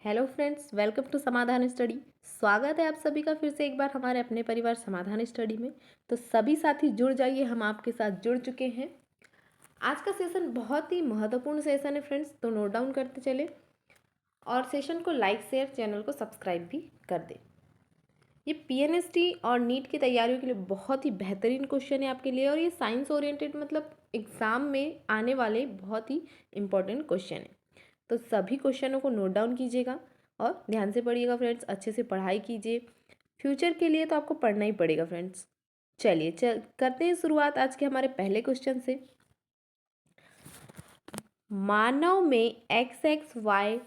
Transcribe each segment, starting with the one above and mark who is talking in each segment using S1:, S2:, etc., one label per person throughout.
S1: Hello friends, welcome to समाधान study. स्वागत है आप सभी का फिर से एक बार हमारे अपने परिवार समाधान स्टडी में। तो सभी साथी जुड़ जाइए, हम आपके साथ जुड़ चुके हैं। आज का सेशन बहुत ही महत्वपूर्ण सेशन है फ्रेंड्स, तो नोट डाउन करते चले और सेशन को लाइक शेयर, चैनल को सब्सक्राइब भी कर दें। ये पीएनएसटी और नीट की तैयारियों के लिए बहुत ही बेहतरीन क्वेश्चन है आपके लिए, और ये साइंस ओरिएंटेड मतलब एग्जाम में आने वाले बहुत ही इंपॉर्टेंट क्वेश्चन है। तो सभी क्वेश्चनों को नोट डाउन कीजिएगा और ध्यान से पढ़िएगा फ्रेंड्स, अच्छे से पढ़ाई कीजिए। फ्यूचर के लिए तो आपको पढ़ना ही पड़ेगा फ्रेंड्स। चलिए करते हैं शुरुआत आज के हमारे पहले क्वेश्चन से। मानव में XX Y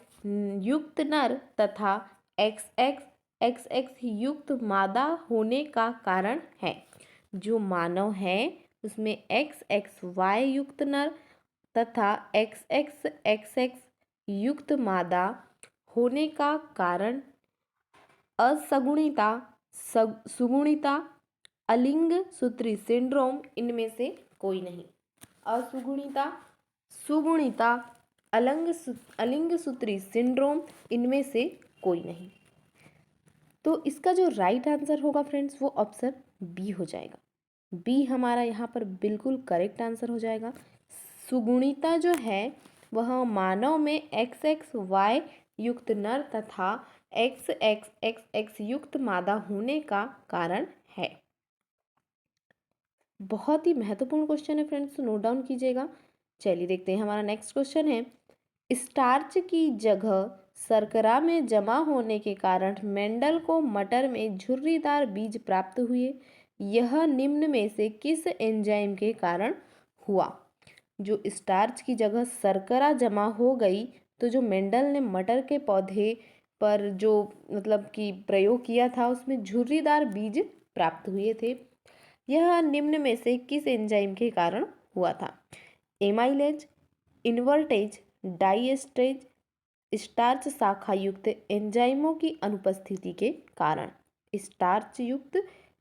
S1: युक्त नर तथा XX युक्त मादा होने का कारण है। जो मानव है उसमें XXY युक्त नर तथा XX युक्त मादा होने का कारण असगुणिता, सुगुणिता, अलिंग सूत्री सिंड्रोम, इनमें से कोई नहीं। असुगुणिता, सुगुणिता, अलिंग सूत्री सिंड्रोम, इनमें से कोई नहीं। तो इसका जो राइट आंसर होगा फ्रेंड्स वो ऑप्शन बी हो जाएगा। बी हमारा यहाँ पर बिल्कुल करेक्ट आंसर हो जाएगा। सुगुणिता जो है वह मानव में XXY युक्त नर तथा XX युक्त मादा होने का कारण है। बहुत ही महत्वपूर्ण क्वेश्चन है फ्रेंड्स, नोट डाउन कीजिएगा। चलिए देखते हैं हमारा नेक्स्ट क्वेश्चन है। स्टार्च की जगह शर्करा में जमा होने के कारण मेंडल को मटर में झुर्रीदार बीज प्राप्त हुए। यह निम्न में से किस एंजाइम के कारण हुआ? जो स्टार्च की जगह शर्करा जमा हो गई तो जो मेंडल ने मटर के पौधे पर जो मतलब कि प्रयोग किया था उसमें झुर्रीदार बीज प्राप्त हुए थे। यह निम्न में से किस एंजाइम के कारण हुआ था? एमाइलेज, इन्वर्टेज, डाइएस्ट्रेज, स्टार्च शाखा युक्त एंजाइमों की अनुपस्थिति के कारण।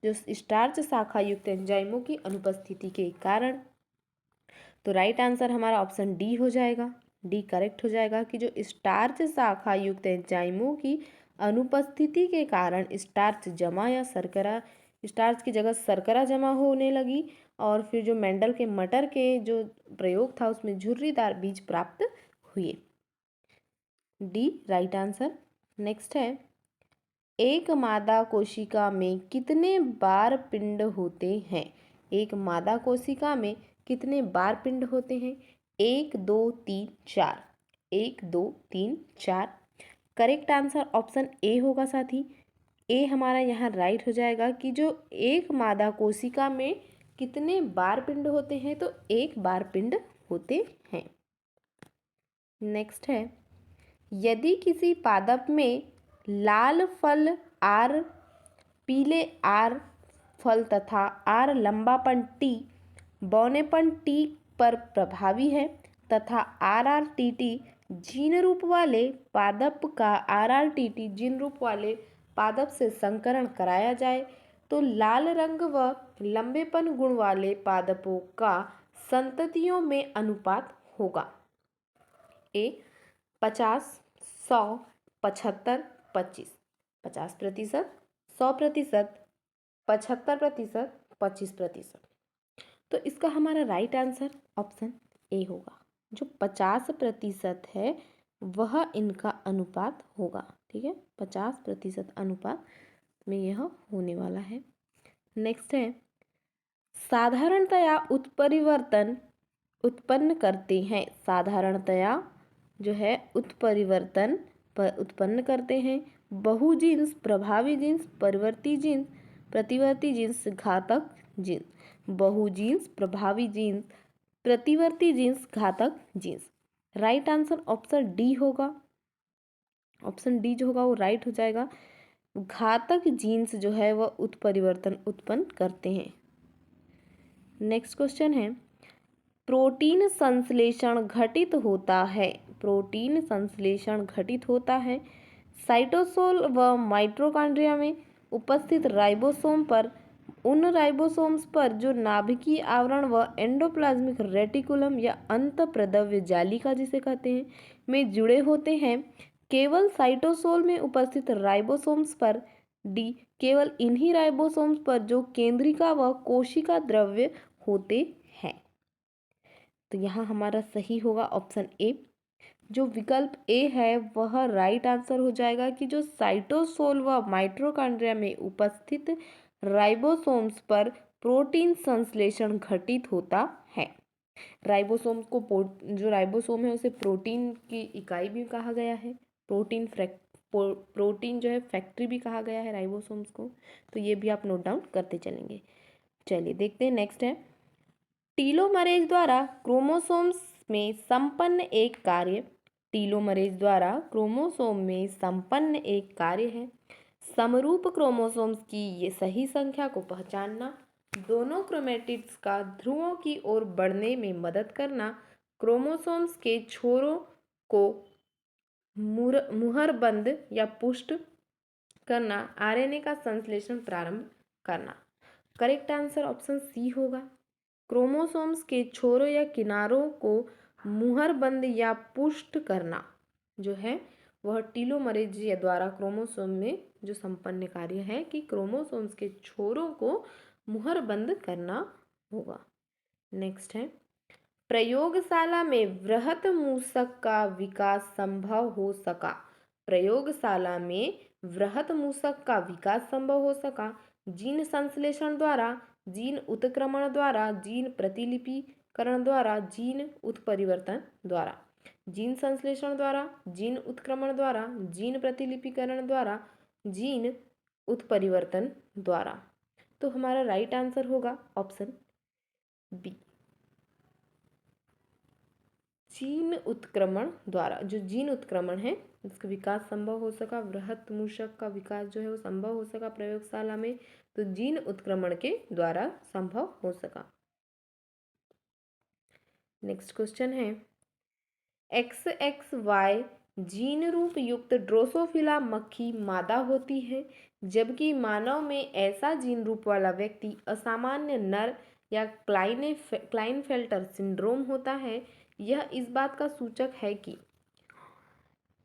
S1: जो स्टार्च शाखा युक्त एंजाइमों की अनुपस्थिति के कारण। तो राइट आंसर हमारा ऑप्शन डी हो जाएगा। डी करेक्ट हो जाएगा कि जो स्टार्च शाखा युक्त एंजाइमों की अनुपस्थिति के कारण स्टार्च जमा या शर्करा, स्टार्च की जगह शर्करा जमा होने लगी और फिर जो मेंडल के मटर के जो प्रयोग था उसमें झुर्रीदार बीज प्राप्त हुए। D right answer. नेक्स्ट है, एक मादा कोशिका में कितने बार पिंड होते हैं? एक मादा कोशिका में कितने बार पिंड होते हैं? 1 2 3 4। 1 2 3 4। करेक्ट आंसर ऑप्शन ए होगा साथी। ए हमारा यहाँ राइट हो जाएगा कि जो एक मादा कोशिका में कितने बार पिंड होते हैं, तो एक बार पिंड होते हैं। नेक्स्ट है, यदि किसी पादप में लाल फल आर, पीले आर फल तथा आर लंबापन टी, बौनेपन टी पर प्रभावी है तथा RRTT जीन रूप वाले पादप का RRTT जीन रूप वाले पादप से संकरण कराया जाए तो लाल रंग व लंबेपन गुण वाले पादपों का संततियों में अनुपात होगा। ए 50, 100, 75, 25। 50%, 100%, 75%, 25%। तो इसका हमारा राइट आंसर ऑप्शन ए होगा। जो 50% है वह इनका अनुपात होगा। ठीक है, 50% अनुपात में यह होने वाला है। नेक्स्ट है, साधारणतया उत्परिवर्तन उत्पन्न करते हैं। साधारणतया जो है उत्परिवर्तन उत्पन्न करते हैं बहुजीन्स, प्रभावी जीन्स, परिवर्ती जीन्स, प्रतिवर्ती जीन्स, घातक जीन्स। बहुजीन्स, प्रभावी जीन्स, प्रतिवर्ती जीन्स, घातक genes. Right answer option D होगा। ऑप्शन डी जो होगा वो राइट हो जाएगा। घातक जीन्स जो है वह उत्परिवर्तन उत्पन्न करते हैं। नेक्स्ट क्वेश्चन है, प्रोटीन संश्लेषण घटित होता है। प्रोटीन संश्लेषण घटित होता है साइटोसोल व माइटोकॉन्ड्रिया में उपस्थित राइबोसोम पर, उन राइबोसोम्स पर जो नाभिकीय आवरण व एंडोप्लाज्मिक रेटिकुलम या अंतःप्रद्रव्य जालिका जिसे कहते हैं में जुड़े होते हैं। केवल साइटोसोल में उपस्थित राइबोसोम्स पर। डी, केवल इन्हीं राइबोसोम्स पर जो केंद्रिका व कोशिका द्रव्य होते हैं। तो यहाँ हमारा सही होगा ऑप्शन ए। जो विकल्प ए है वह राइट आंसर हो जाएगा कि जो साइटोसोल व माइटोकॉन्ड्रिया में उपस्थित राइबोसोम्स पर प्रोटीन संश्लेषण घटित होता है। राइबोसोम को जो राइबोसोम है उसे प्रोटीन की इकाई भी कहा गया है, प्रोटीन जो है फैक्ट्री भी कहा गया है राइबोसोम्स को। तो ये भी आप नोट डाउन करते चलेंगे। चलिए देखते हैं नेक्स्ट है, टीलोमरेज द्वारा क्रोमोसोम्स में संपन्न एक कार्य। टीलोमरेज द्वारा क्रोमोसोम में संपन्न एक कार्य है समरूप क्रोमोसोम्स की ये सही संख्या को पहचानना, दोनों क्रोमेटिड्स का ध्रुवों की ओर बढ़ने में मदद करना, क्रोमोसोम्स के छोरों को मुहरबंद या पुष्ट करना, आरएनए का संश्लेषण प्रारंभ करना। करेक्ट आंसर ऑप्शन सी होगा। क्रोमोसोम्स के छोरों या किनारों को मुहरबंद या पुष्ट करना जो है वह टीलोमरेज द्वारा क्रोमोसोम में जो संपन्न कार्य है कि क्रोमोसोम्स के छोरों को मुहरबंद करना होगा। नेक्स्ट है, प्रयोगशाला में वृहत मूषक का विकास संभव हो सका। प्रयोगशाला में वृहत मूषक का विकास संभव हो सका जीन संश्लेषण द्वारा, जीन उत्क्रमण द्वारा, जीन प्रतिलिपिकरण द्वारा, जीन उत्परिवर्तन द्वारा। जीन संश्लेषण द्वारा, जीन उत्क्रमण द्वारा, जीन प्रतिलिपिकरण द्वारा, जीन उत्परिवर्तन द्वारा। तो हमारा राइट आंसर होगा ऑप्शन बी, जीन उत्क्रमण द्वारा। जो जीन उत्क्रमण है इसका विकास संभव हो सका, वृहत मूषक का विकास जो है वो संभव हो सका प्रयोगशाला में, तो जीन उत्क्रमण के द्वारा संभव हो सका। नेक्स्ट क्वेश्चन है, XXY जीन रूप युक्त ड्रोसोफिला मक्खी मादा होती है जबकि मानव में ऐसा जीन रूप वाला व्यक्ति असामान्य नर या क्लाइनफेल्टर सिंड्रोम होता है। यह इस बात का सूचक है कि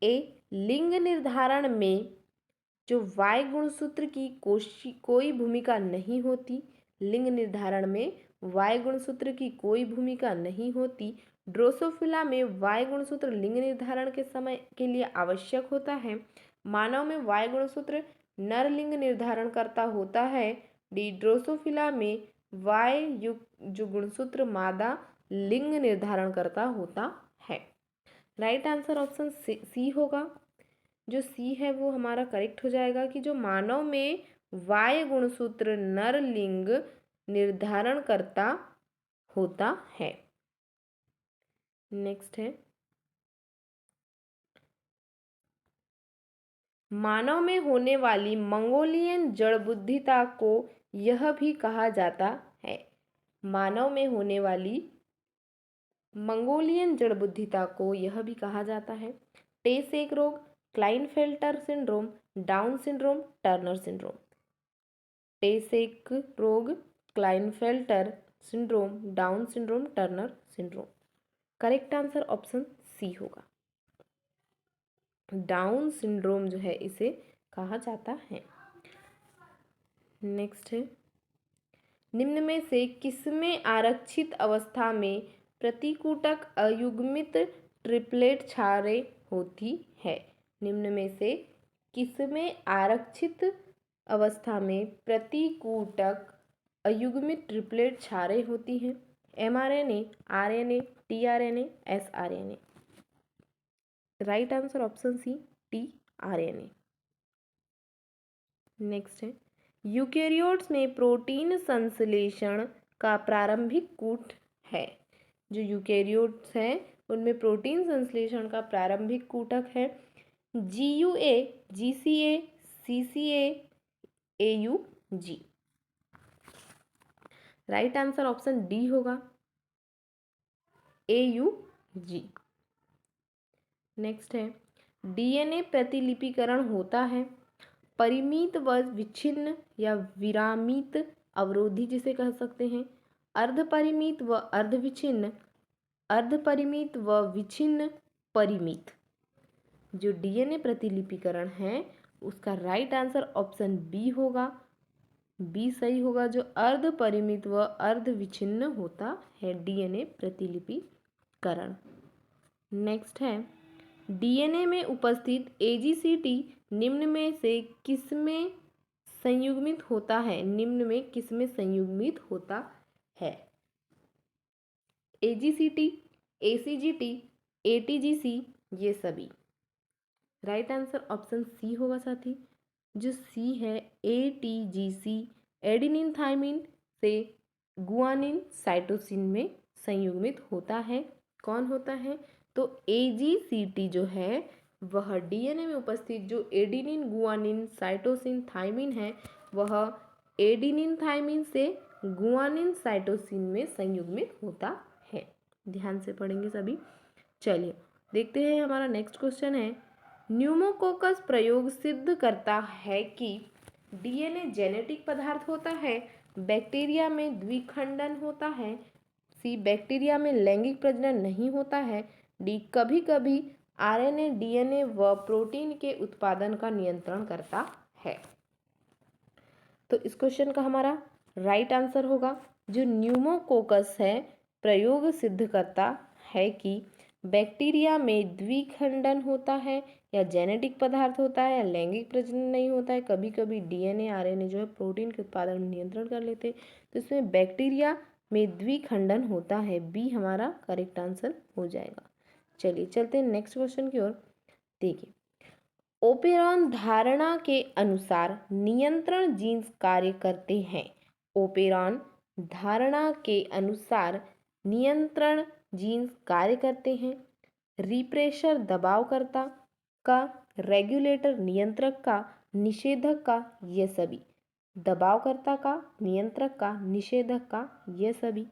S1: ए, लिंग निर्धारण में जो वाई गुणसूत्र की कोई भूमिका नहीं होती। लिंग निर्धारण में वाई गुणसूत्र की कोई भूमिका नहीं होती। ड्रोसोफिला में वाई गुणसूत्र लिंग निर्धारण के समय के लिए आवश्यक होता है। मानव में वाई गुणसूत्र नर लिंग निर्धारण करता होता है। डी, ड्रोसोफिला में वाई जो गुणसूत्र मादा लिंग निर्धारण करता होता है। राइट आंसर ऑप्शन सी होगा। जो सी है वो हमारा करेक्ट हो जाएगा कि जो मानव में वाई गुणसूत्र नर लिंग निर्धारण करता होता है। नेक्स्ट है, मानव में होने वाली मंगोलियन जड़ बुद्धिता को यह भी कहा जाता है। मानव में होने वाली मंगोलियन जड़ बुद्धिता को यह भी कहा जाता है टे सेक रोग, Klinefelter syndrome, Down syndrome, Turner syndrome. Tay Sachs रोग, Klinefelter syndrome, Down syndrome, Turner syndrome. Correct answer option C होगा। डाउन सिंड्रोम जो है इसे कहा जाता है। नेक्स्ट है, निम्न में से किसमें आरक्षित अवस्था में प्रतिकूटक अयुग्मित ट्रिपलेट क्षारें होती है। निम्न में से किसमें आरक्षित अवस्था में प्रतिकूटक अयुग्मित ट्रिपलेट क्षारें होती हैं। mRNA, RNA, tRNA, sRNA। Right answer option C, tRNA। Next है, यूकेरियोट्स में प्रोटीन संश्लेषण का प्रारंभिक कूट है। जो यूकेरियोट्स हैं उनमें प्रोटीन संश्लेषण का प्रारंभिक कूटक है GUA, GCA, CCA, AUG। Right answer option D होगा, AUG। नेक्स्ट है, DNA प्रतिलिपिकरण होता है परिमित व विच्छिन्न या विरामित अवरोधी जिसे कह सकते हैं, अर्धपरिमित व अर्धविच्छिन्न, अर्धपरिमित व विच्छिन्न परिमित। जो डीएनए प्रतिलिपिकरण है उसका राइट आंसर ऑप्शन बी होगा। बी सही होगा, जो अर्ध परिमित व अर्ध विच्छिन्न होता है डीएनए प्रतिलिपिकरण। नेक्स्ट है, डीएनए में उपस्थित एजीसीटी निम्न में से किसमें संयुग्मित होता है? निम्न में किसमें संयुग्मित होता है? एजीसीटी, एसीजीटी, एटीजीसी, ये सभी। राइट आंसर ऑप्शन सी होगा साथी, जो सी है एटीजीसी एडेनिन थाइमिन से गुआनिन साइटोसिन में संयुग्मित होता है। कौन होता है? तो एजीसीटी जो है वह डीएनए में उपस्थित जो एडेनिन गुआनिन साइटोसिन थाइमिन है वह एडेनिन थाइमिन से गुआनिन साइटोसिन में संयुग्मित होता है। ध्यान से पढ़ेंगे सभी। चलिए देखते हैं, हमारा नेक्स्ट क्वेश्चन है, न्यूमोकोकस प्रयोग सिद्ध करता है कि डीएनए जेनेटिक पदार्थ होता है, बैक्टीरिया में द्विखंडन होता है, सी बैक्टीरिया में लैंगिक प्रजनन नहीं होता है, डी कभी कभी आरएनए डीएनए व प्रोटीन के उत्पादन का नियंत्रण करता है। तो इस क्वेश्चन का हमारा राइट आंसर होगा, जो न्यूमोकोकस है प्रयोग सिद्ध करता है कि बैक्टीरिया में द्विखंडन होता है या जेनेटिक पदार्थ होता है या लैंगिक प्रजनन नहीं होता है, कभी कभी डीएनए आरएनए जो है प्रोटीन के उत्पादन में नियंत्रण कर लेते हैं। तो इसमें बैक्टीरिया में द्विखंडन होता है, बी हमारा करेक्ट आंसर हो जाएगा। चलिए चलते हैं नेक्स्ट क्वेश्चन की ओर। देखिए, ओपेरॉन धारणा के अनुसार नियंत्रण जीन्स कार्य करते हैं। ओपेरॉन धारणा के अनुसार नियंत्रण जीन्स कार्य करते हैं। रिप्रेशर दबावकर्ता का, रेगुलेटर नियंत्रक का, निषेधक का, ये सभी। दबावकर्ता का, नियंत्रक का, निषेधक का, ये सभी।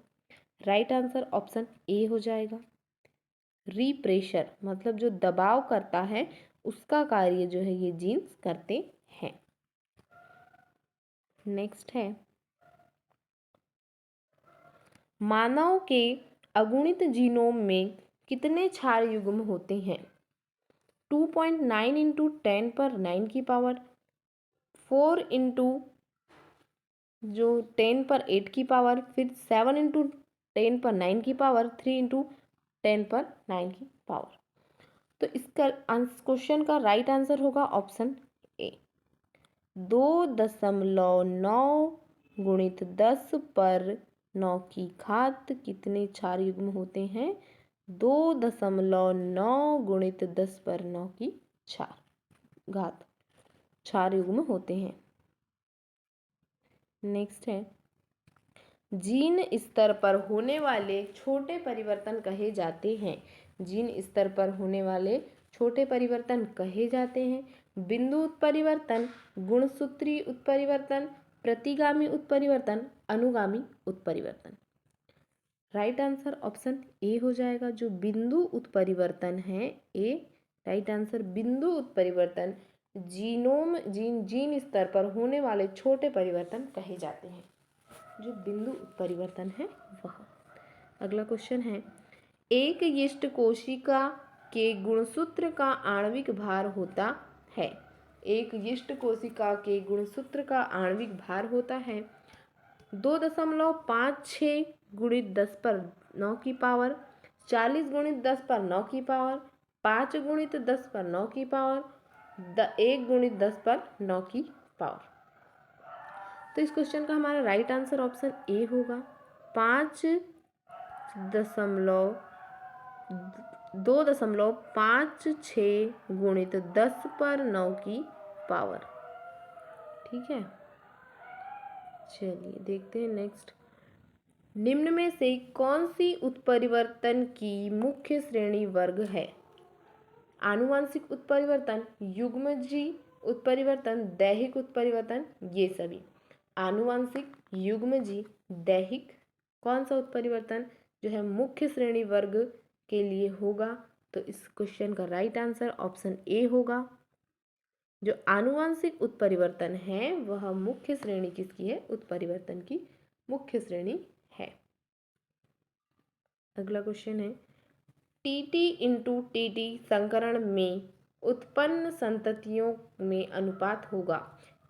S1: राइट आंसर ऑप्शन ए हो जाएगा। रिप्रेशर मतलब जो दबाव करता है उसका कार्य जो है ये जीन्स करते हैं। नेक्स्ट है, मानव के अगुणित जीनोम में कितने क्षार युग्म होते हैं? 2.9 इंटू 10 पर 9 की पावर, 4 इंटू जो 10 पर 8 की पावर, फिर 7 इंटू 10 पर 9 की पावर, 3 इंटू 10 पर 9 की पावर। तो इसका क्वेश्चन का राइट आंसर होगा ऑप्शन ए। 2.9 गुणित 10 पर 9 की घात कितने क्षार युग्म होते हैं? 2.9 गुणित 10 पर 9 की घात क्षार युग्म होते हैं। नेक्स्ट है, जीन स्तर पर होने वाले छोटे परिवर्तन कहे जाते हैं। जीन स्तर पर होने वाले छोटे परिवर्तन कहे जाते हैं बिंदु उत्परिवर्तन, गुणसूत्री उत्परिवर्तन, प्रतिगामी उत्परिवर्तन, अनुगामी उत्परिवर्तन। राइट आंसर ऑप्शन ए हो जाएगा, जो बिंदु उत्परिवर्तन है ए। राइट आंसर बिंदु उत्परिवर्तन जीन स्तर पर होने वाले छोटे परिवर्तन कहे जाते हैं, जो बिंदु उत्परिवर्तन है वह। अगला क्वेश्चन है, एक यीस्ट कोशिका के गुणसूत्र का आणविक भार होता है। एक यीस्ट कोशिका के गुणसूत्र का आणविक भार होता है 2.56 गुणित 10 पर 9 की पावर, 40 गुणित 10 पर 9 की पावर, 5 गुणित 10 पर 9 की पावर, 1 गुणित 10 पर 9 की पावर। तो इस क्वेश्चन का हमारा राइट आंसर ऑप्शन ए होगा, 2.56 गुणित 10 पर 9 की पावर। ठीक है, चलिए देखते हैं नेक्स्ट। निम्न में से कौन सी उत्परिवर्तन की मुख्य श्रेणी वर्ग है? आनुवांशिक उत्परिवर्तन, युग्मजी उत्परिवर्तन, दैहिक उत्परिवर्तन, ये सभी। आनुवांशिक, युग्मजी, दैहिक, कौन सा उत्परिवर्तन जो है मुख्य श्रेणी वर्ग के लिए होगा? तो इस क्वेश्चन का राइट आंसर ऑप्शन ए होगा। जो आनुवांशिक उत्परिवर्तन है वह मुख्य श्रेणी किसकी है? उत्परिवर्तन की मुख्य श्रेणी है। अगला क्वेश्चन है, टीटी इंटू टीटी संकरण में उत्पन्न संततियों में अनुपात होगा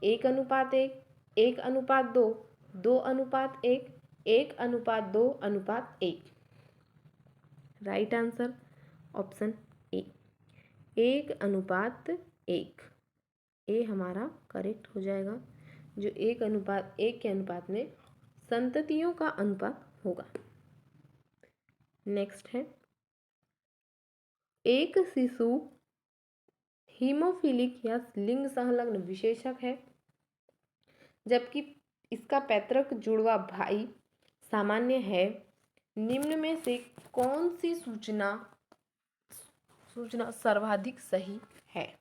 S1: 1:1, 1:2, 2:1, 1:2:1। राइट आंसर ऑप्शन ए, 1:1। ए हमारा करेक्ट हो जाएगा, जो 1:1 के अनुपात में संततियों का अनुपात होगा। नेक्स्ट है, एक शिशु हीमोफिलिक या लिंग संलग्न विशेषक है, जबकि इसका पैतृक जुड़वा भाई सामान्य है। निम्न में से कौन सी सूचना सर्वाधिक सही है?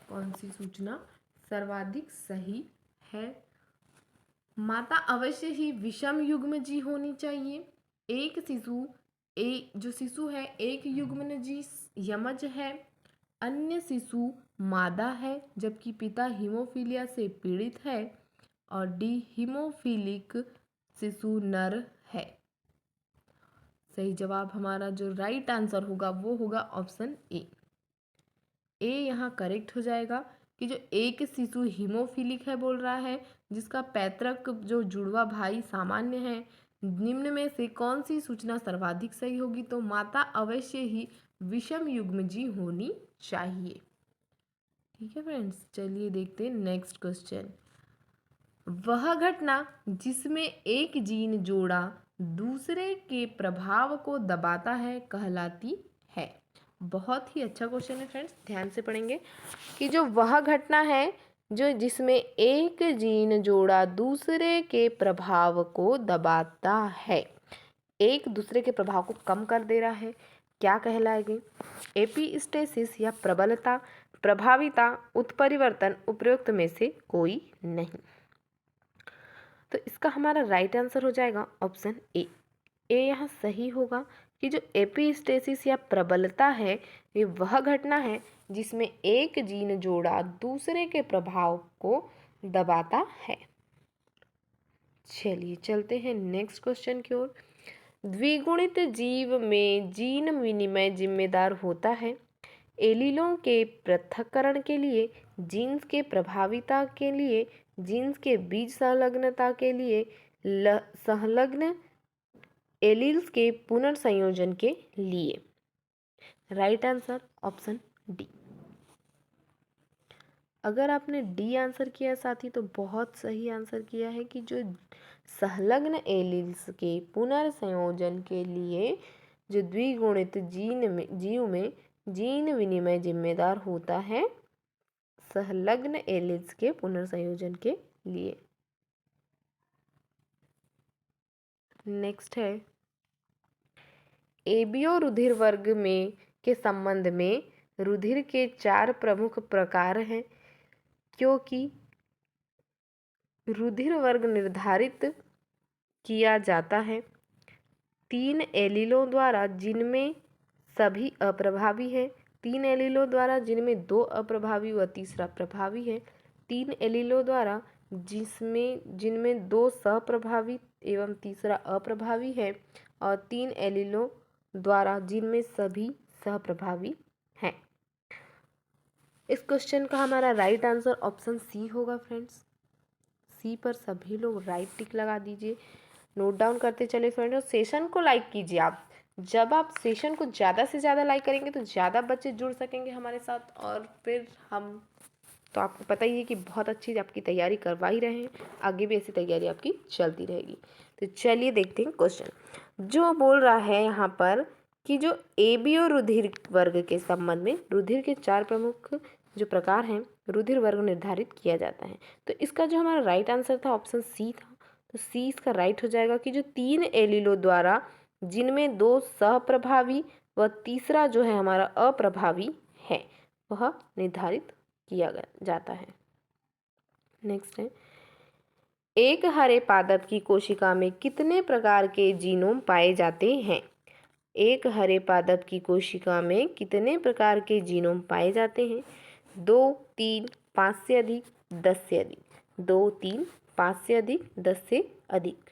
S1: कौन सी सूचना सर्वाधिक सही है? माता अवश्य ही विषम युग्मजी होनी चाहिए। जो शिशु है एक युग्मजी यमज है। अन्य शिशु मादा है, जबकि पिता हीमोफीलिया से पीड़ित है। और डी, हीमोफिलिक शिशु नर है। सही जवाब हमारा जो राइट आंसर होगा वो होगा ऑप्शन ए। ए यहाँ करेक्ट हो जाएगा कि जो एक शिशु हीमोफिलिक है बोल रहा है, जिसका पैतृक जो जुड़वा भाई सामान्य है। निम्न में से कौन सी सूचना सर्वाधिक सही होगी? तो माता अवश्य ही विषम युग्मजी होनी चाहिए। ठीक है फ्रेंड्स, चलिए देखते हैं नेक्स्ट क्वेश्चन। वह घटना जिसमें एक जीन जोड़ा दूसरे के प्रभाव को दबाता है कहलाती है। बहुत ही अच्छा क्वेश्चन है फ्रेंड्स, ध्यान से पढ़ेंगे कि जो वह घटना है जो जिसमें एक जीन जोड़ा दूसरे के प्रभाव को दबाता है, एक दूसरे के प्रभाव को कम कर दे रहा है, क्या कहलाएगी? एपिस्टेसिस या प्रबलता, प्रभाविता, उत्परिवर्तन, उपरोक्त में से कोई नहीं। तो इसका हमारा राइट आंसर हो जाएगा ऑप्शन ए। ए यहाँ सही होगा कि जो एपिस्टेसिस या प्रबलता है ये वह घटना है जिसमें एक जीन जोड़ा दूसरे के प्रभाव को दबाता है। चलिए चलते हैं नेक्स्ट क्वेश्चन की ओर। द्विगुणित जीव में जीन विनिमय जिम्मेदार होता है। एलीलों के पृथक्करण के लिए, जीन्स के प्रभाविता के लिए, जीन्स के बीच संलग्नता के लिए, संलग्न एलील्स के पुनर्संयोजन के लिए। Right answer option D. अगर आपने डी आंसर किया साथी तो बहुत सही आंसर किया है कि जो संलग्न एलील्स के पुनर्संयोजन के लिए जो द्विगुणित जीव में जीन विनिमय जिम्मेदार होता है संलग्न एलील्स के पुनर्संयोजन के लिए। नेक्स्ट है, एबीओ रुधिर वर्ग में के संबंध में रुधिर के 4 प्रमुख प्रकार हैं, क्योंकि रुधिर वर्ग निर्धारित किया जाता है 3 एलीलों द्वारा जिनमें सभी अप्रभावी है, 3 एलीलों द्वारा जिनमें 2 अप्रभावी व तीसरा प्रभावी है, 3 एलीलों द्वारा जिनमें 2 सप्रभावी एवं तीसरा अप्रभावी है, और 3 एलीलों द्वारा जिनमें सभी सहप्रभावी हैं। इस क्वेश्चन का हमारा राइट आंसर ऑप्शन सी होगा फ्रेंड्स। सी पर सभी लोग राइट टिक लगा दीजिए, नोट डाउन करते चले फ्रेंड्स। और सेशन को लाइक कीजिए आप। जब आप सेशन को ज़्यादा से ज़्यादा लाइक करेंगे तो ज़्यादा बच्चे जुड़ सकेंगे हमारे साथ, और फिर हम तो आपको पता ही है कि बहुत अच्छी आपकी तैयारी करवा ही रहे हैं, आगे भी ऐसी तैयारी आपकी चलती रहेगी। तो चलिए देखते हैं क्वेश्चन जो बोल रहा है यहाँ पर कि जो एबीओ रुधिर वर्ग के संबंध में रुधिर के 4 प्रमुख जो प्रकार हैं रुधिर वर्ग निर्धारित किया जाता है। तो इसका जो हमारा राइट आंसर था ऑप्शन सी था। तो सी इसका राइट हो जाएगा कि जो 3 एलीलों द्वारा जिनमें 2 सहप्रभावी व तीसरा जो है हमारा अप्रभावी है वह निर्धारित किया जाता है। नेक्स्ट है, एक हरे पादप की कोशिका में कितने प्रकार के जीनोम पाए जाते हैं? एक हरे पादप की कोशिका में कितने प्रकार के जीनोम पाए जाते हैं? 2, 3, 5 से अधिक, 10 से अधिक। 2, 3, 5 से अधिक, 10 से अधिक।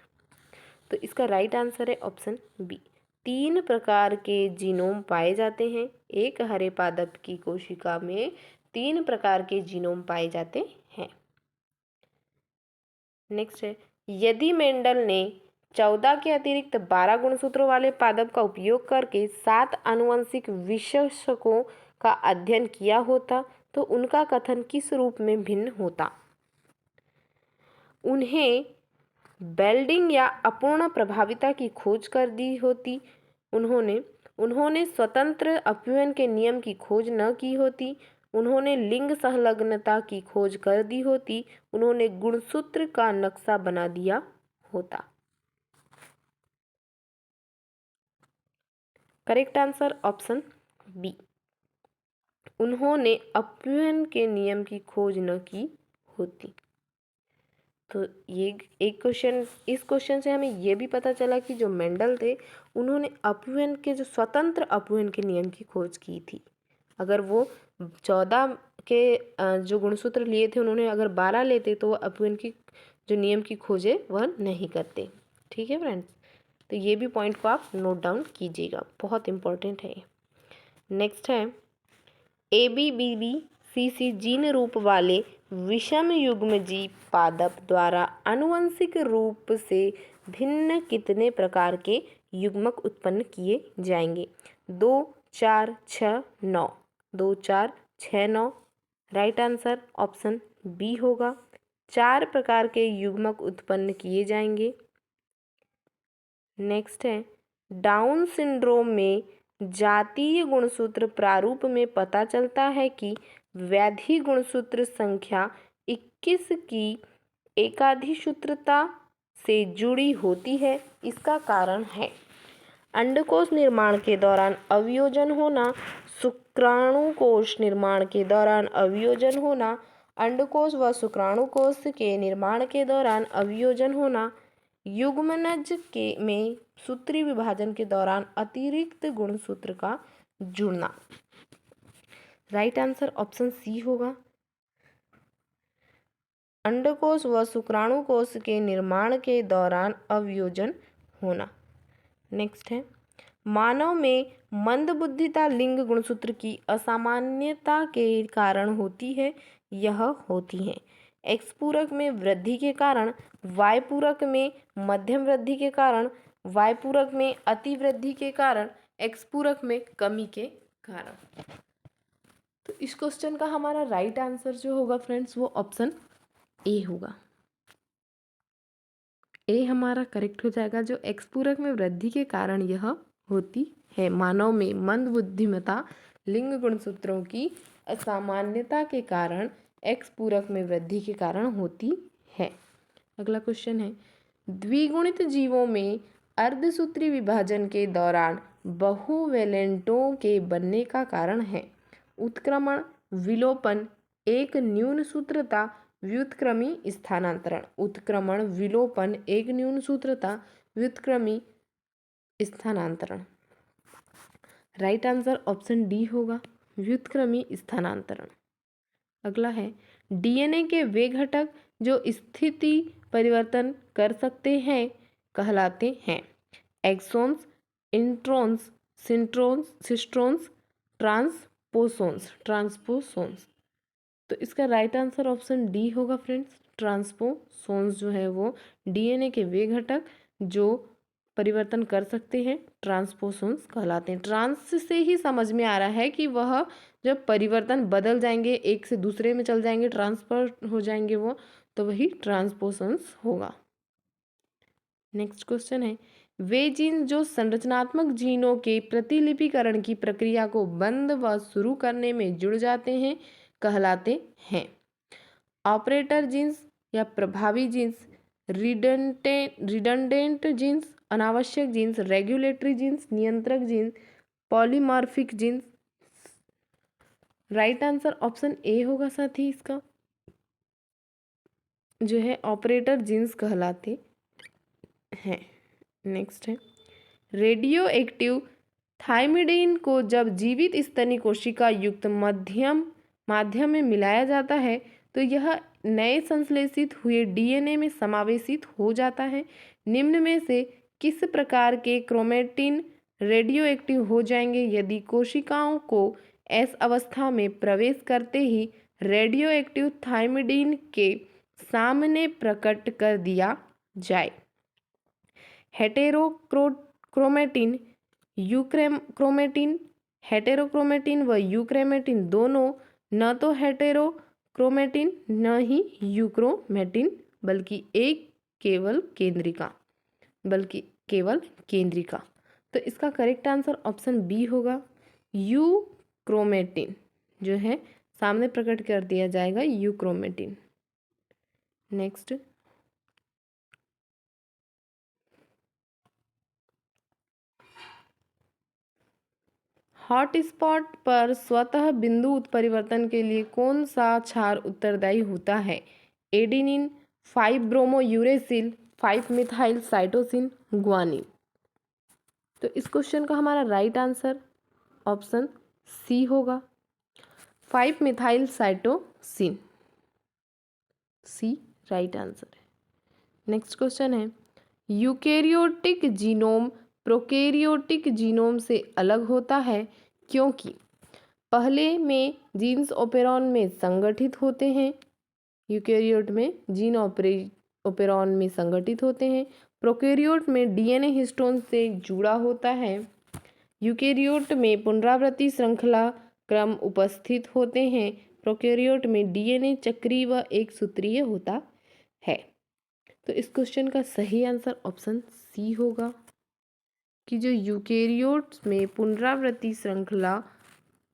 S1: तो इसका राइट आंसर है ऑप्शन बी। 3 प्रकार के जीनोम पाए जाते हैं। एक हरे पादप की कोशिका में 3 प्रकार के जीनोम पाए जाते हैं। नेक्स्ट है, यदि मेंडल ने 14 के अतिरिक्त 12 गुणसूत्रों वाले पादप का उपयोग करके 7 आनुवंशिक विशेषकों का अध्ययन किया होता तो उनका कथन किस रूप में भिन्न होता? उन्हें बेल्डिंग या अपूर्ण प्रभाविता की खोज कर दी होती, उन्होंने स्वतंत्र अपव्यय के नियम की खोज न की होती, उन्होंने लिंग संलग्नता की खोज कर दी होती, उन्होंने गुणसूत्र का नक्शा बना दिया होता। करेक्ट आंसर ऑप्शन बी, उन्होंने अपव्यय के नियम की खोज न की होती। तो ये एक क्वेश्चन, इस क्वेश्चन से हमें ये भी पता चला कि जो मेंडल थे उन्होंने अपव्यय के, जो स्वतंत्र अपव्यय के नियम की खोज की थी। अगर वो 14 के जो गुणसूत्र लिए थे, उन्होंने अगर 12 लेते तो वो अपव्यय की जो नियम की खोज है वह नहीं करते। ठीक है फ्रेंड्स, तो ये भी पॉइंट को आप नोट डाउन कीजिएगा, बहुत इंपॉर्टेंट है। नेक्स्ट है, ABBBCC जीन रूप वाले विषम युग्मजीव पादप द्वारा आनुवंशिक रूप से भिन्न कितने प्रकार के युग्मक उत्पन्न किए जाएंगे? 2, 4, 6, 9। 2, 4, 6, 9। राइट आंसर ऑप्शन बी होगा, 4 प्रकार के युग्मक उत्पन्न किए जाएंगे। नेक्स्ट है, डाउन सिंड्रोम में जातीय गुणसूत्र प्रारूप में पता चलता है कि व्याधि गुणसूत्र संख्या 21 की एकाधिसूत्रता से जुड़ी होती है। इसका कारण है अंडकोश निर्माण के दौरान अवियोजन होना, शुक्राणुकोश निर्माण के दौरान अवियोजन होना, अंडकोश व शुक्राणुकोश के निर्माण के दौरान अवियोजन होना, युग्मनज में सूत्री विभाजन के दौरान अतिरिक्त गुणसूत्र का जुड़ना। राइट आंसर ऑप्शन सी होगा, अंडकोश व शुक्राणुकोश के निर्माण के दौरान अवियोजन होना। नेक्स्ट है, मानव में मंदबुद्धिता लिंग गुणसूत्र की असामान्यता के कारण होती है। यह होती है एक्स पूरक में वृद्धि के कारण, वाई पूरक में मध्यम वृद्धि के कारण, वाई पूरक में अति वृद्धि के कारण, एक्स पूरक में कमी के कारण। तो इस क्वेश्चन का हमारा राइट आंसर जो होगा फ्रेंड्स वो ऑप्शन ए होगा। ए हमारा करेक्ट हो जाएगा, जो एक्स पूरक में वृद्धि के कारण यह होती है। मानव में मंद बुद्धिमता लिंग गुणसूत्रों की असामान्यता के कारण एक्स पूरक में वृद्धि के कारण होती है। अगला क्वेश्चन है, द्विगुणित जीवों में अर्धसूत्री विभाजन के दौरान बहुवेलेंटों के बनने का कारण है? उत्क्रमण, विलोपन, एक न्यून सूत्रता, व्युत्क्रमी स्थानांतरण। उत्क्रमण, विलोपन, एक न्यून सूत्रता, व्युत्क्रमी स्थानांतरण। राइट आंसर ऑप्शन डी होगा, व्युत्क्रमी स्थानांतरण। अगला है, डीएनए के वे घटक जो स्थिति परिवर्तन कर सकते हैं कहलाते हैं? Exons, introns, cistrons, transposons. तो इसका राइट आंसर ऑप्शन डी होगा फ्रेंड्स, ट्रांसपोसोन्स जो है वो डीएनए के वे घटक जो परिवर्तन कर सकते हैं ट्रांसपोसोन्स कहलाते हैं। ट्रांस से ही समझ में आ रहा है कि वह जब परिवर्तन बदल जाएंगे, एक से दूसरे में चल जाएंगे, ट्रांसफर हो जाएंगे वो, तो वही ट्रांसपोसोन्स होगा। नेक्स्ट क्वेश्चन है, वे जीन जो संरचनात्मक जीनों के प्रतिलिपिकरण की प्रक्रिया को बंद व शुरू करने में जुड़ जाते हैं कहलाते हैं? ऑपरेटर जीन्स या प्रभावी जीन्स, रिडंडेंट जीन्स, अनावश्यक जीन्स, रेगुलेटरी जीन्स, नियंत्रक genes, polymorphic genes. Right answer option A होगा साथी, इसका जो है ऑपरेटर जीन्स कहलाते हैं। नेक्स्ट है, रेडियो एक्टिव थायमिडीन को जब जीवित स्तनी कोशिका युक्त माध्यम में मिलाया जाता है तो यह नए संश्लेषित हुए डीएनए में समावेशित हो जाता है। निम्न में से किस प्रकार के क्रोमेटिन रेडियो एक्टिव हो जाएंगे यदि कोशिकाओं को एस अवस्था में प्रवेश करते ही रेडियो एक्टिव थायमिडीन के सामने प्रकट कर दिया जाए। हेटेरोक्रोमेटिन हेटेरोक्रोमेटिन व यूक्रोमेटिन दोनों न तो हेटेरोक्रोमेटिन न ही यूक्रोमेटिन बल्कि केवल केंद्रिका। तो इसका करेक्ट आंसर ऑप्शन बी होगा। यूक्रोमेटिन जो है सामने प्रकट कर दिया जाएगा यूक्रोमेटिन। नेक्स्ट, हॉटस्पॉट पर स्वतः बिंदु उत्परिवर्तन के लिए कौन सा क्षार उत्तरदायी होता है? Adenine, five bromo uracil, five methyl cytosine, guanine. तो इस क्वेश्चन का हमारा राइट आंसर ऑप्शन सी होगा, 5-मिथाइल साइटोसिन। सी राइट आंसर है। नेक्स्ट क्वेश्चन है, यूकेरियोटिक जीनोम प्रोकैरियोटिक जीनोम से अलग होता है क्योंकि पहले में जीन्स ओपेरॉन में संगठित होते हैं, यूकेरियोट में जीन ओपेरॉन में संगठित होते हैं, प्रोकैरियोट में डीएनए हिस्टोन से जुड़ा होता है, यूकेरियोट में पुनरावृत्ति श्रृंखला क्रम उपस्थित होते हैं, प्रोकैरियोट में डीएनए चक्रीय व एक सूत्रीय होता है। तो इस क्वेश्चन का सही आंसर ऑप्शन सी होगा कि जो यूकेरियोट्स में पुनरावृत्ति श्रृंखला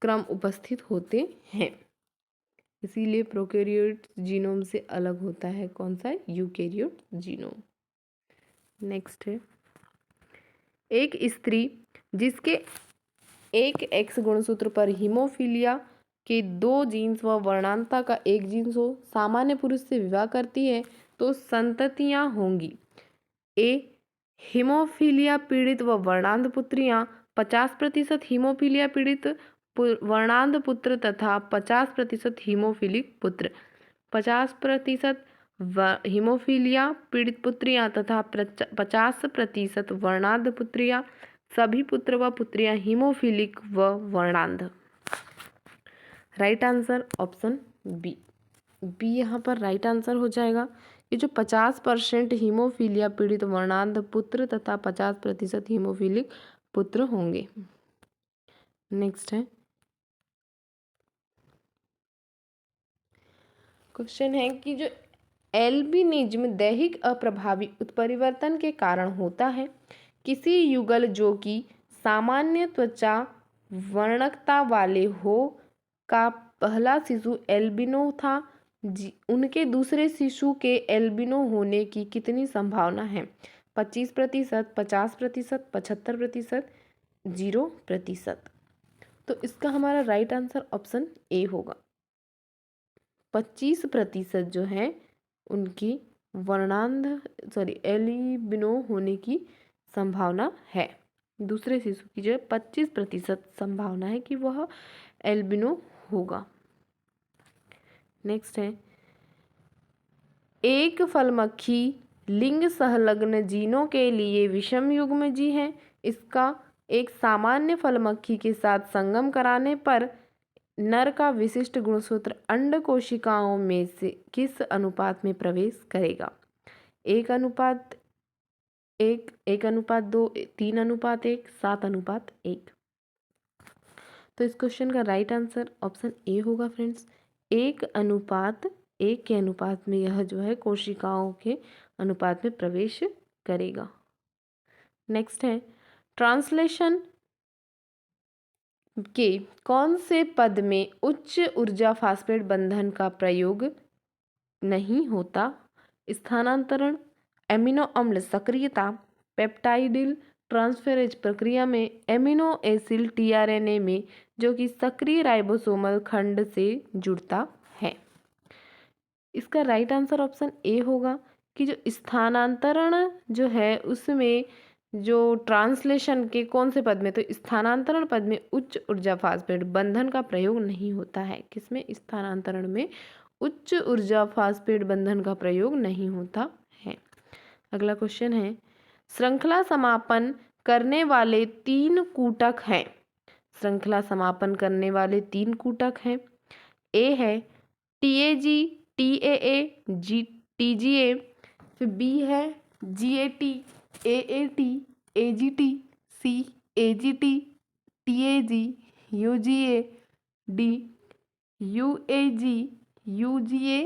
S1: क्रम उपस्थित होते हैं, इसीलिए प्रोकैरियोट जीनोम से अलग होता है। कौन सा? Eukaryote genome. नेक्स्ट है, एक स्त्री जिसके एक एक्स गुणसूत्र पर हीमोफीलिया के 2 जीन्स व वर्णांता का एक जीन्स हो, सामान्य पुरुष से विवाह करती है तो संततियां होंगी। ए, हीमोफीलिया पीड़ित व वर्णांध पुत्रियां, 50% हीमोफीलिया पीड़ित वर्णांध पुत्र तथा 50% हीमोफीलिक पुत्र, 50% हीमोफीलिया पीड़ित पुत्रियां तथा 50% वर्णांध पुत्रियां, सभी पुत्र व पुत्रियां हीमोफीलिक व वर्णांध। Right answer option B. B यहाँ पर राइट आंसर हो जाएगा। ये जो 50% हीमोफीलिया पीड़ित वर्णांध पुत्र तथा 50% हीमोफीलिक पुत्र होंगे। नेक्स्ट है, क्वेश्चन है कि जो एल्बिनिज्म दैहिक अप्रभावी उत्परिवर्तन के कारण होता है। किसी युगल जो कि सामान्य त्वचा वर्णकता वाले हो का पहला शिशु एल्बिनो था, उनके दूसरे शिशु के एल्बिनो होने की कितनी संभावना है? 25%, 50%, 75%, 0%। तो इसका हमारा राइट आंसर ऑप्शन ए होगा। 25% जो है उनकी एल्बिनो होने की संभावना है। दूसरे शिशु की जो है 25% संभावना है कि वह एल्बिनो होगा। नेक्स्ट है, एक फलमक्खी लिंग संलग्न जीनों के लिए विषम युग्म जी है। इसका एक सामान्य फलमक्खी के साथ संगम कराने पर नर का विशिष्ट गुणसूत्र अंड कोशिकाओं में से किस अनुपात में प्रवेश करेगा? 1:1, 1:2, 3:1, 7:1। तो इस क्वेश्चन का राइट आंसर ऑप्शन ए होगा फ्रेंड्स। 1:1 के अनुपात में यह जो है कोशिकाओं के अनुपात में प्रवेश करेगा। नेक्स्ट है, ट्रांसलेशन के कौन से पद में उच्च ऊर्जा फास्फेट बंधन का प्रयोग नहीं होता? स्थानांतरण, एमिनो अम्ल सक्रियता, पेप्टाइडिल ट्रांसफेरेज प्रक्रिया में, एमिनो एसिड टीआरएनए में जो कि सक्रिय राइबोसोमल खंड से जुड़ता है। इसका राइट आंसर ऑप्शन ए होगा कि जो स्थानांतरण जो है उसमें जो ट्रांसलेशन के कौन से पद में, तो स्थानांतरण पद में उच्च ऊर्जा फास्फेट बंधन का प्रयोग नहीं होता है। किसमें? स्थानांतरण में उच्च ऊर्जा फास्फेट बंधन का प्रयोग नहीं होता है। अगला क्वेश्चन है, श्रृंखला समापन करने वाले 3 कूटक हैं। श्रृंखला समापन करने वाले 3 कूटक हैं। ए है TAG, TAA, TGA, फिर B है GAT, AAT, AGT, C AGT, TAG, UGA, D UAG, UGA,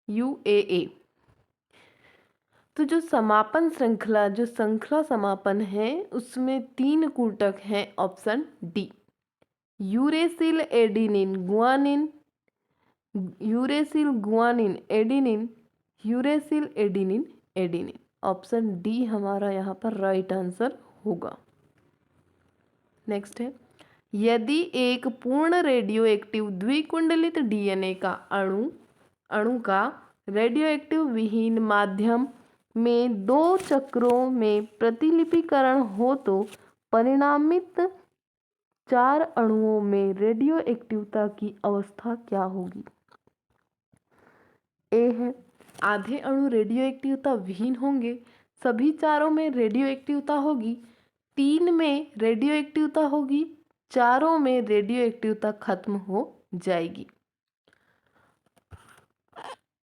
S1: UAA। तो जो समापन श्रृंखला, जो श्रृंखला समापन है उसमें 3 कूटक हैं। Option D, uracil adenine guanine, uracil guanine adenine, uracil adenine adenine. Option D हमारा यहाँ पर राइट आंसर होगा। नेक्स्ट है, यदि एक पूर्ण रेडियो एक्टिव द्विकुंडलित DNA का अणु का रेडियो एक्टिव विहीन माध्यम में 2 चक्रों में प्रतिलिपिकरण हो तो परिणामित 4 अणुओं में रेडियो एक्टिवता की अवस्था क्या होगी। ए है, आधे अणु रेडियो एक्टिवता विहीन होंगे, सभी 4 में रेडियो एक्टिवता होगी, 3 में रेडियो एक्टिवता होगी, 4 में रेडियो एक्टिवता खत्म हो जाएगी।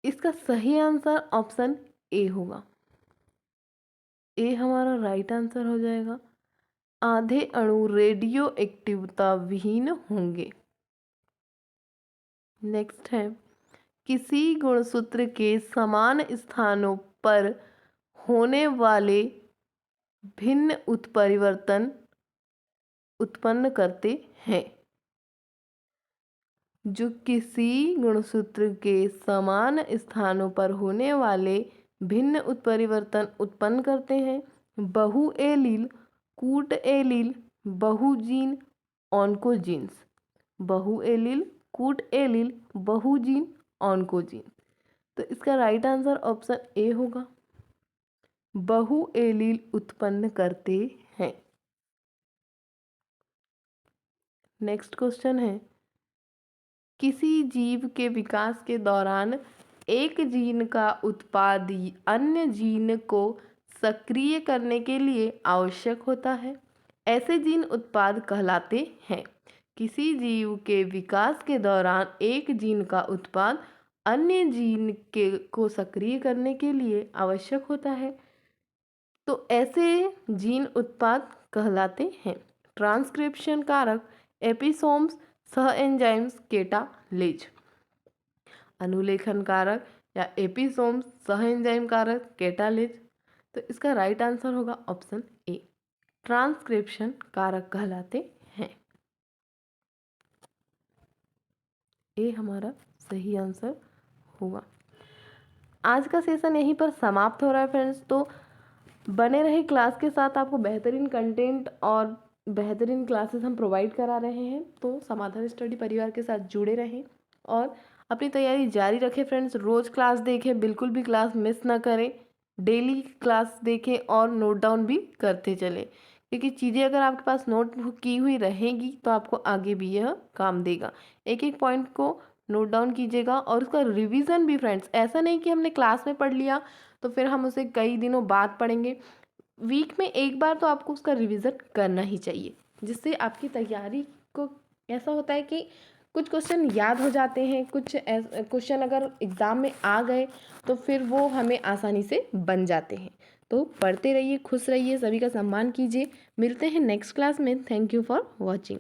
S1: इसका सही आंसर ऑप्शन ए होगा। ए हमारा राइट आंसर हो जाएगा। आधे अणु रेडियो एक्टिवता विहीन होंगे। नेक्स्ट है, किसी गुणसूत्र के समान स्थानों पर होने वाले भिन्न उत्परिवर्तन उत्पन्न करते हैं। जो किसी गुणसूत्र के समान स्थानों पर होने वाले भिन्न उत्परिवर्तन उत्पन्न करते हैं। बहु एलील, कूट एलील, बहुजीन, ऑन्कोजीन्स। बहु एलील, कूट एलील, बहुजीन, ऑन्कोजीन। तो इसका राइट आंसर ऑप्शन ए होगा। बहु एलील उत्पन्न करते हैं। नेक्स्ट क्वेश्चन है, किसी जीव के विकास के दौरान एक जीन का उत्पाद अन्य जीन को सक्रिय करने के लिए आवश्यक होता है। ऐसे जीन उत्पाद कहलाते हैं। किसी जीव के विकास के दौरान एक जीन का उत्पाद अन्य जीन को सक्रिय करने के लिए आवश्यक होता है, तो ऐसे जीन उत्पाद कहलाते हैं ट्रांसक्रिप्शन कारक, एपिसोम्स, सह एंजाइम्स, कैटालेज। अनुलेखन कारक या एपिसोम्स, सह एंजाइम कारक, कैटालेज। तो इसका राइट आंसर होगा ऑप्शन ए, ट्रांसक्रिप्शन कारक कहलाते हैं। ए हमारा सही आंसर होगा। आज का सेशन यहीं पर समाप्त हो रहा है फ्रेंड्स। तो बने रहे क्लास के साथ, आपको बेहतरीन कंटेंट और बेहतरीन क्लासेस हम प्रोवाइड करा रहे हैं। तो समाधान स्टडी परिवार के साथ जुड़े रहें और अपनी तैयारी जारी रखें फ्रेंड्स। रोज़ क्लास देखें, बिल्कुल भी क्लास मिस ना करें। डेली क्लास देखें और नोट डाउन भी करते चलें, क्योंकि चीज़ें अगर आपके पास नोट की हुई रहेंगी तो आपको आगे भी यह काम देगा। एक एक पॉइंट को नोट डाउन कीजिएगा और उसका रिवीजन भी फ्रेंड्स। ऐसा नहीं कि हमने क्लास में पढ़ लिया तो फिर हम उसे कई दिनों बाद पढ़ेंगे। वीक में एक बार तो आपको उसका रिवीजन करना ही चाहिए, जिससे आपकी तैयारी को ऐसा होता है कि कुछ क्वेश्चन याद हो जाते हैं। कुछ क्वेश्चन अगर एग्ज़ाम में आ गए तो फिर वो हमें आसानी से बन जाते हैं। तो पढ़ते रहिए, खुश रहिए, सभी का सम्मान कीजिए। मिलते हैं नेक्स्ट क्लास में। Thank you for watching.